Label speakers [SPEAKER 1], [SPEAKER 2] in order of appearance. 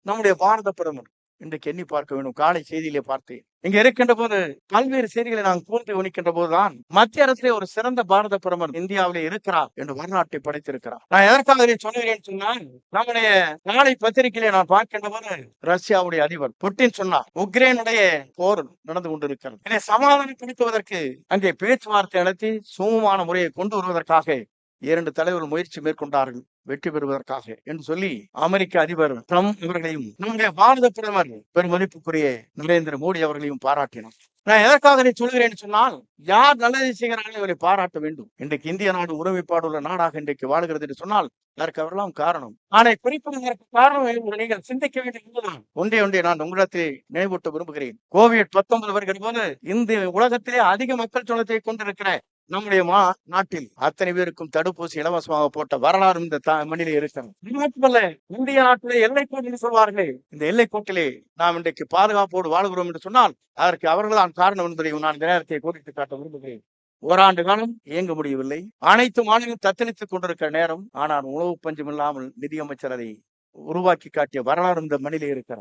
[SPEAKER 1] நம்முடைய பாரத பிரதமர் இன்றைக்கு எண்ணி பார்க்க வேண்டும். காலை செய்தியிலே பார்த்தேன். இங்க இருக்கின்ற போது பல்வேறு செய்திகளை நாங்கள் கூர்ந்து கவனிக்கின்ற போதுதான் மத்திய அரசிலே ஒரு சிறந்த பாரத பிரதமர் இந்தியாவிலே இருக்கிறார் என்று வரலாற்றை படைத்திருக்கிறார். நான் எதற்காக இதை சொல்லுகிறேன் சொன்னால், நம்முடைய நாளை பத்திரிகையிலே நான் பார்க்கின்ற போது ரஷ்யாவுடைய அதிபர் புட்டின் சொன்னார், உக்ரைனுடைய போர் நடந்து கொண்டிருக்கிறது, இதை சமாதானப்படுத்துவதற்கு அங்கே பேச்சுவார்த்தை நடத்தி சுமூகமான முறையை கொண்டு வருவதற்காக 2 தலைவர்கள் முயற்சி மேற்கொண்டார்கள் வெற்றி பெறுவதற்காக என்று சொல்லி அமெரிக்க அதிபர் ட்ரம்ப் அவர்களையும் நம்முடைய பாரத பிரதமர் பெருமதிப்புக்குரிய நரேந்திர மோடி அவர்களையும் பாராட்டினார். நான் எதற்காக இதை சொல்கிறேன் சொன்னால், யார் நல்லதை செய்கிறார்கள் இவரை பாராட்ட வேண்டும். இன்றைக்கு இந்திய நாடு ஒருமைப்பாடு உள்ள நாடாக இன்றைக்கு வாழ்கிறது என்று சொன்னால் அதற்கு அவரெல்லாம் காரணம். ஆனால் குறிப்பிடுவதற்கு காரணம் நீங்கள் சிந்திக்க வேண்டியதுதான். ஒன்றே நான் உங்களிடத்தில் நினைவூட்ட விரும்புகிறேன். கோவிட்-19 வருகிற போது இந்த உலகத்திலே அதிக மக்கள் தொகையை கொண்டிருக்கிற நம்முடைய நாட்டில் அத்தனை பேருக்கும் தடுப்பூசி இலவசமாக போட்ட வரலாறு இந்த மண்ணிலே இருக்கிறது. மட்டுமல்ல, இந்திய நாட்டிலே எல்லைக்கோட்டில் சொல்வார்கள், இந்த எல்லைக்கோட்டிலே நாம் இன்றைக்கு பாதுகாப்போடு வாழ்கிறோம் என்று சொன்னால் அதற்கு அவர்கள்தான் காரணம் என்பதை நான் இந்த நேரத்தை கோடிட்டு காட்ட விரும்புகிறேன். ஓராண்டு காலம் இயங்க முடியவில்லை. அனைத்து மாநிலம் தத்தளித்துக் கொண்டிருக்கிற நேரம். ஆனால் உணவு பஞ்சம் இல்லாமல் நிதியமைச்சர் அதை உருவாக்கி காட்டிய வரலாறு இந்த மண்ணிலே இருக்கிறது.